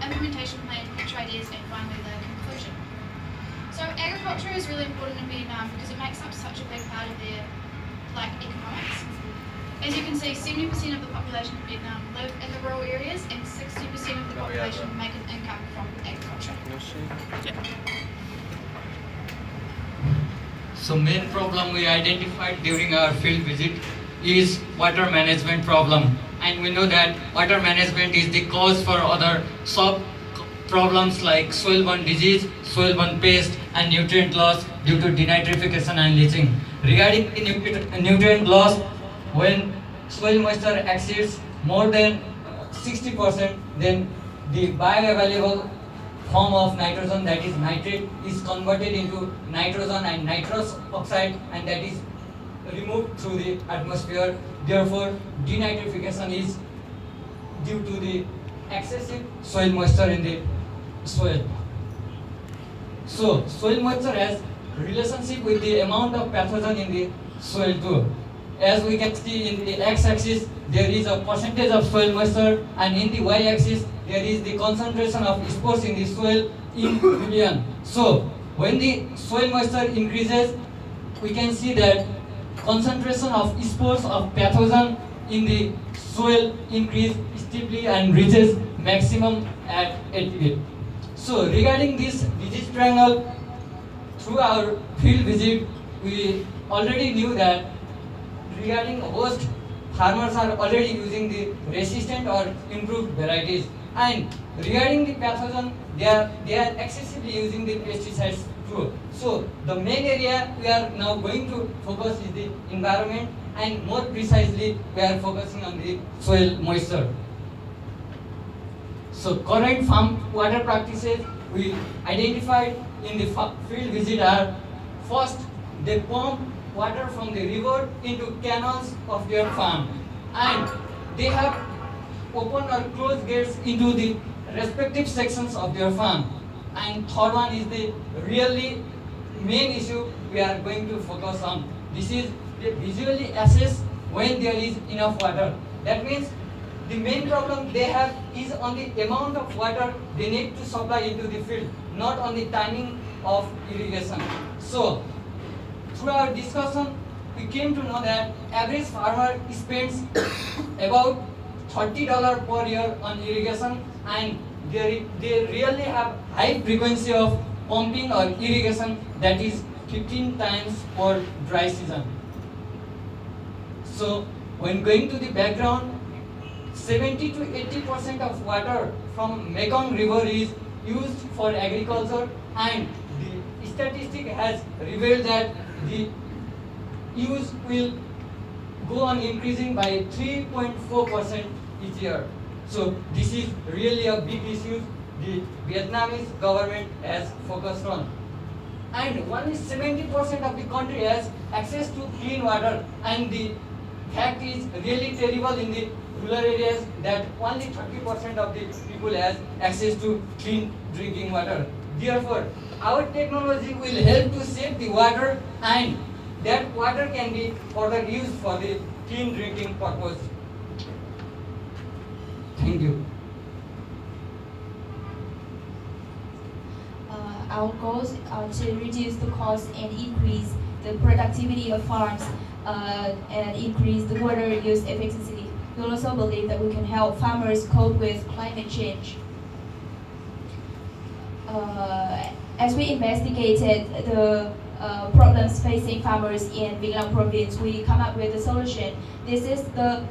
implementation plan, future ideas, and finally the conclusion. So agriculture is really important in Vietnam because it makes up such a big part of their economics. As you can see, 70% of the population of Vietnam live in the rural areas and 60% of the population make an income from agriculture. So main problem we identified during our field visit is water management problem, and we know that water management is the cause for other sub problems like soil-borne disease, soil-borne pest, and nutrient loss due to denitrification and leaching. Regarding the nutrient loss, when soil moisture exceeds more than 60%, then the bioavailable form of nitrogen, that is nitrate, is converted into nitrogen and nitrous oxide, and that is removed through the atmosphere. Therefore, denitrification is due to the excessive soil moisture in the soil. So, soil moisture has relationship with the amount of pathogen in the soil too. As we can see in the x-axis, there is a percentage of soil moisture, and in the y-axis, there is the concentration of spores in the soil in million. So, when the soil moisture increases, we can see that concentration of spores of pathogen in the soil increase steeply and reaches maximum at 88. So, regarding this disease triangle, through our field visit, we already knew that regarding host, farmers are already using the resistant or improved varieties, and regarding the pathogen, they are excessively using the pesticides too. So the main area we are now going to focus is the environment, and more precisely we are focusing on the soil moisture. So current farm water practices we identified in the field visit are: first, they pump water from the river into canals of their farm, and they have open or closed gates into the respective sections of their farm. And third one is the really main issue we are going to focus on. This is they visually assess when there is enough water. That means the main problem they have is on the amount of water they need to supply into the field, not on the timing of irrigation. So through our discussion, we came to know that average farmer spends about $30 per year on irrigation, and they really have high frequency of pumping or irrigation, that is 15 times per dry season. So when going to the background, 70 to 80% of water from Mekong River is used for agriculture, and the statistic has revealed that the use will go on increasing by 3.4% each year. So this is really a big issue the Vietnamese government has focused on. And only 70% of the country has access to clean water, and the fact is really terrible in the rural areas that only 30% of the people has access to clean drinking water. Therefore, our technology will help to save the water, and that water can be further used for the clean drinking purpose. Thank you. Our goals are to reduce the cost and increase the productivity of farms and increase the water use efficiency. We also believe that we can help farmers cope with climate change. As we investigated the problems facing farmers in Vietnam province, we come up with a solution. This is the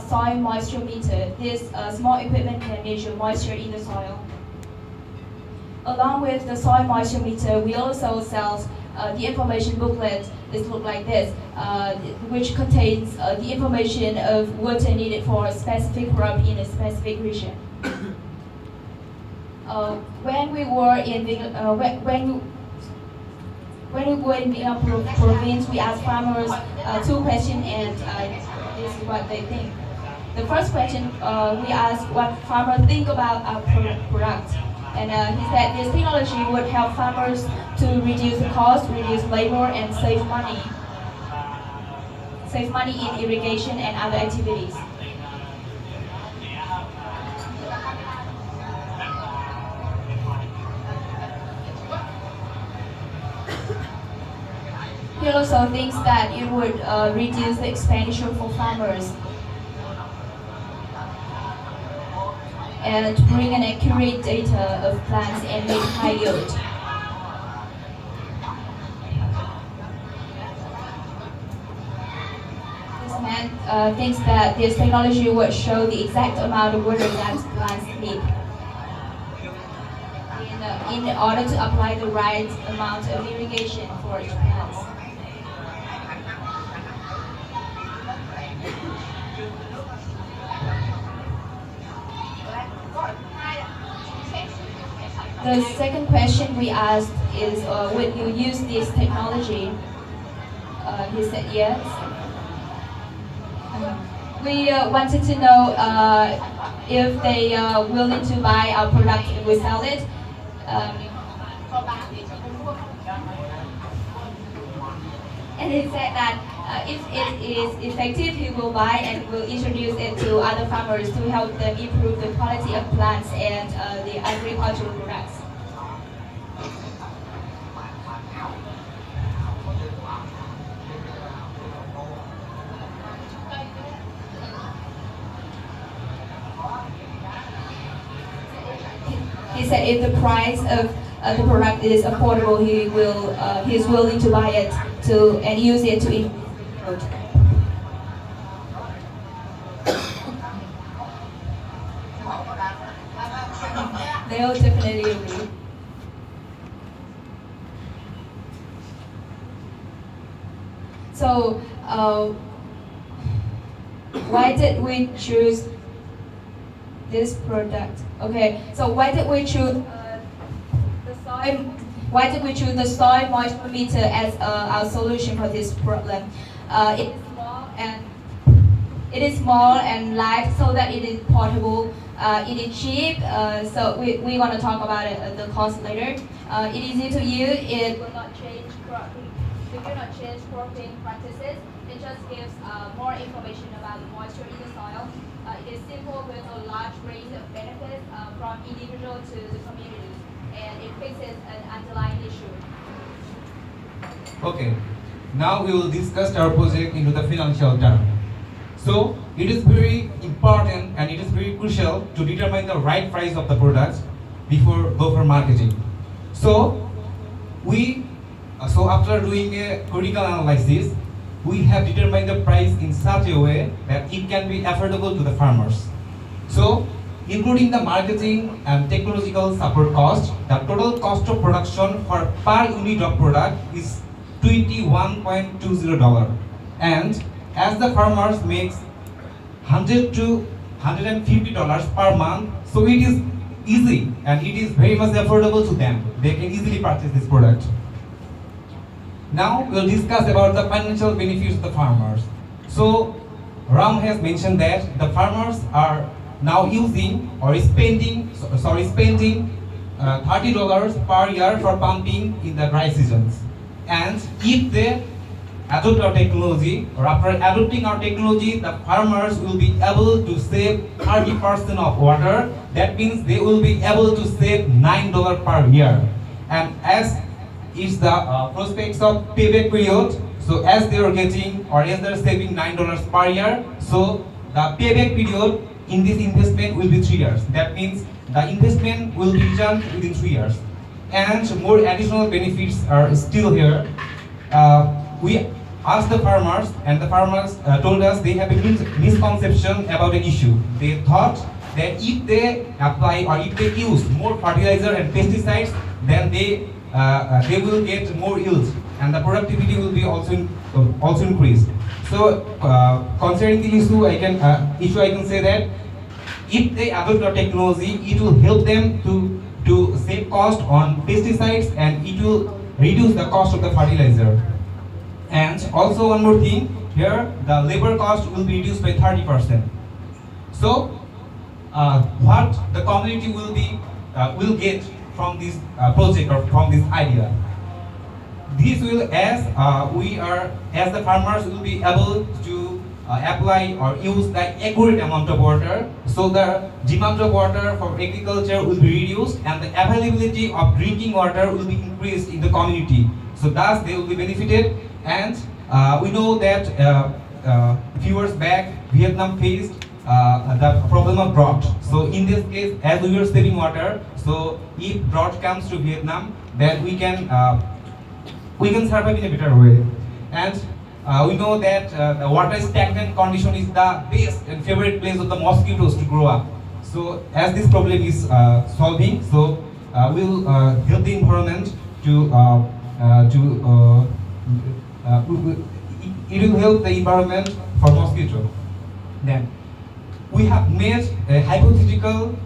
soil moisture meter. This small equipment can measure moisture in the soil. Along with the soil moisture meter, we also sell the information booklet. This looks like this, which contains the information of water needed for a specific crop in a specific region. When we were in Vietnam province, we asked farmers two questions, and this is what they think. The first question, we asked what farmers think about our product. And he said this technology would help farmers to reduce the cost, reduce labor, and save money. Save money in irrigation and other activities. individual also thinks that it would reduce the expenditure for farmers and bring an accurate data of plants and make high yield. This man thinks that this technology would show the exact amount of water that plants need in order to apply the right amount of irrigation for each plant. The second question we asked is, would you use this technology? He said yes. We wanted to know if they are willing to buy our product if we sell it. And he said that if it is effective, he will buy and will introduce it to other farmers to help them improve the quality of plants and the agricultural products. He said if the price of the product is affordable, he is willing to buy it and use it to improve. They'll definitely agree. So, why did we choose this product? Okay, so why did we choose the soil? Why did we choose the soil moisture meter as our solution for this problem? It is small and light, so that it is portable. It is cheap. So we're gonna talk about the cost later. It is easy to use. It will not change cropping. It will not change cropping practices. It just gives more information about the moisture in the soil. It is simple with a large range of benefits from individual to the community, and it fixes an underlying issue. Okay, now we will discuss our project into the financial term. So it is very important and it is very crucial to determine the right price of the product before go for marketing. So after doing a critical analysis, we have determined the price in such a way that it can be affordable to the farmers. So, including the marketing and technological support cost, the total cost of production for per unit of product is $21.20. And as the farmers makes $100 to $150 per month, so it is easy and it is very much affordable to them. They can easily purchase this product. Now we'll discuss about the financial benefits of the farmers. So Ram has mentioned that the farmers are now using or spending $30 per year for pumping in the dry seasons. And if they adopt our technology, or after adopting our technology, the farmers will be able to save 30% of water. That means they will be able to save $9 per year. And as is the prospects of payback period, so as they are getting or as they are saving $9 per year, so the payback period in this investment will be 3 years. That means the investment will be returned within 3 years. And more additional benefits are still here. We asked the farmers, and the farmers told us they have a misconception about an issue. They thought that if they apply or if they use more fertilizer and pesticides, then they will get more yields and the productivity will be also increased. So concerning the issue, I can say that if they adopt our technology, it will help them to save cost on pesticides and it will reduce the cost of the fertilizer. And also one more thing, here the labor cost will be reduced by 30%. So what the community will get from this project or from this idea. This will, as the farmers will be able to apply or use the accurate amount of water, so the demand of water for agriculture will be reduced and the availability of drinking water will be increased in the community. So thus they will be benefited And we know that few years back, Vietnam faced the problem of drought. So in this case, as we are saving water, so if drought comes to Vietnam, then we can survive in a better way. And we know that the water stagnant condition is the best and favorite place of the mosquitoes to grow up. So as this problem is solving, so we'll help the environment it will help the environment for mosquito. Then we have made a hypothetical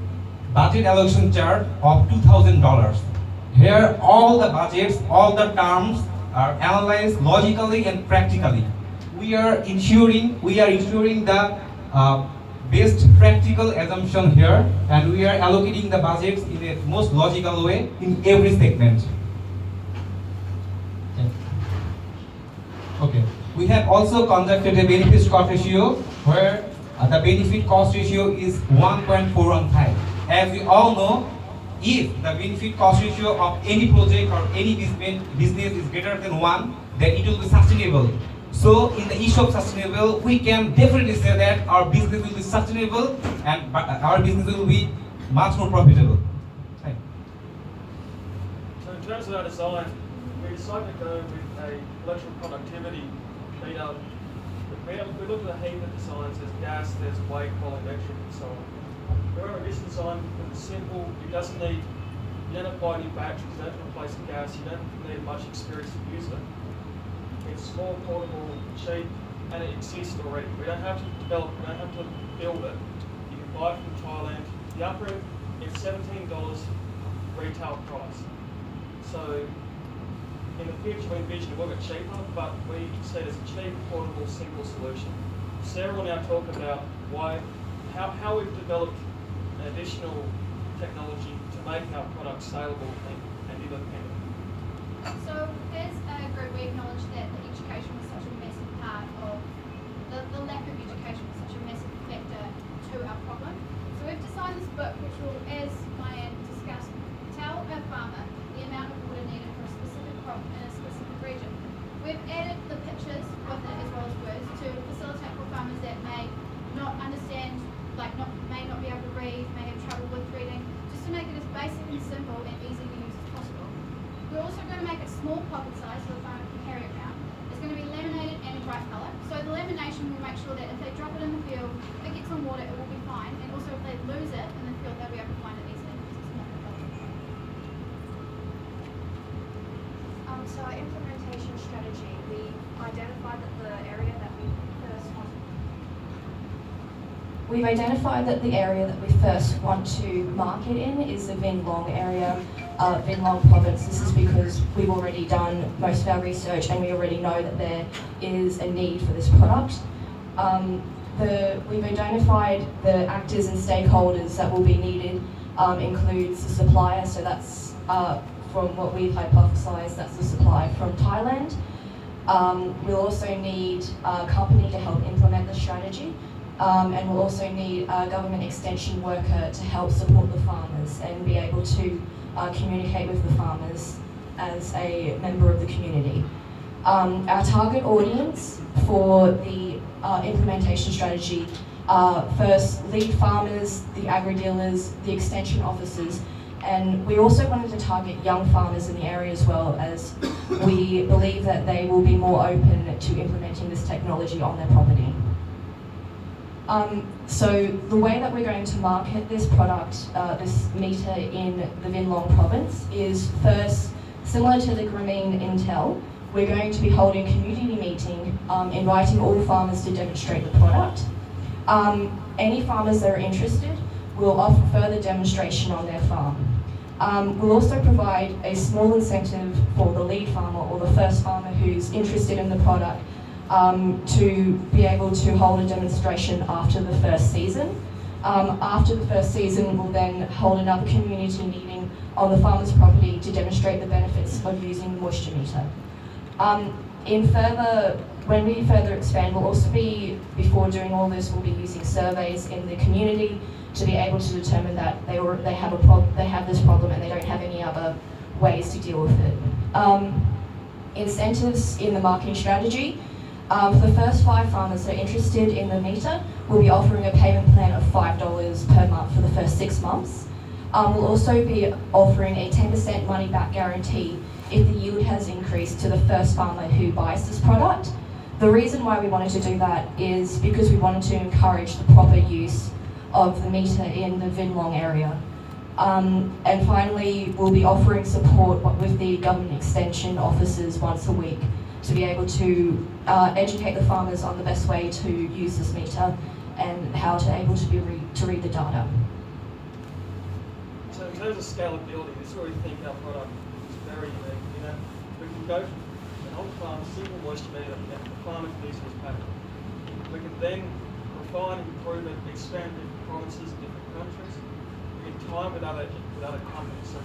budget allocation chart of $2,000. Here all the budgets, all the terms are analyzed logically and practically. We are ensuring the best practical assumption here, and we are allocating the budgets in the most logical way in every segment. Okay. We have also conducted a benefit cost ratio where the benefit cost ratio is 1.415. As we all know, if the benefit cost ratio of any project or any business is greater than 1, then it will be sustainable. So in the issue of sustainable, we can definitely say that our business will be sustainable and our business will be much more profitable. Thank you. So in terms of our design, we decided to go with a electrical conductivity meter. We looked at a heap of designs. There's gas, there's weight, volumetric, and so on. We went with this design because it's simple. It doesn't need, you don't apply new batteries, you don't have to replace the gas, you don't need much experience to use it. It's small, portable, cheap, and it exists already. We don't have to develop, we don't have to build it. You can buy it from Thailand. The upper end is $17 retail price. So in the future we envision it will get cheaper, but we see it as a cheap, portable, simple solution. Sarah will now talk about how we've developed an additional technology to make our products saleable and independent. So as a group, we acknowledge that the education was such a massive part of, the lack of education was such a massive factor to our problem. So we've designed this book which will, as Diane discussed, tell a farmer the amount of water needed for a specific crop in a specific region. We've added the pictures with it as well as words to facilitate for farmers that may not understand, may not be able to read, may have trouble with reading, just to make it as basic and simple and easy to use as possible. We're also going to make it small pocket size so the farmer can carry it around. It's going to be laminated and a bright colour. So the lamination will make sure that if they drop it in the field, if it gets on water, it will be fine. And also if they lose it in the field, they'll be able to find it easily because it's not developed. So our implementation strategy, we identified that the area that we first want. We've identified that the area that we first want to market in is the Vinh Long area, Vinh Long province. This is because we've already done most of our research and we already know that there is a need for this product. We've identified the actors and stakeholders that will be needed, includes the supplier, so that's from what we've hypothesized, that's the supply from Thailand. We'll also need a company to help implement the strategy. And we'll also need a government extension worker to help support the farmers and be able to communicate with the farmers as a member of the community. Our target audience for the implementation strategy are first lead farmers, the agri-dealers, the extension officers, and we also wanted to target young farmers in the area as well, as we believe that they will be more open to implementing this technology on their property. So the way that we're going to market this product, this meter in the Vinh Long province, is first, similar to the Grameen Intel, we're going to be holding a community meeting, inviting all farmers to demonstrate the product. Any farmers that are interested will offer further demonstration on their farm. We'll also provide a small incentive for the lead farmer or the first farmer who's interested in the product to be able to hold a demonstration after the first season. After the first season, we'll then hold another community meeting on the farmer's property to demonstrate the benefits of using the moisture meter. When we further expand, we'll also be, before doing all this, we'll be using surveys in the community to be able to determine that they have this problem and they don't have any other ways to deal with it. incentives in the marketing strategy. For the first 5 farmers that are interested in the meter, we'll be offering a payment plan of $5 per month for the first 6 months. We'll also be offering a 10% money back guarantee if the yield has increased to the first farmer who buys this product. The reason why we wanted to do that is because we wanted to encourage the proper use of the meter in the Vinlong area. And finally, we'll be offering support with the government extension officers once a week to be able to educate the farmers on the best way to use this meter and how to able to read the data. So in terms of scalability, this is where we think our product is very unique. You know, we can go from an on-farm single moisture meter that the farmer can use his packet. We can then refine, improve it, expand different provinces, different countries. We can time with other companies. So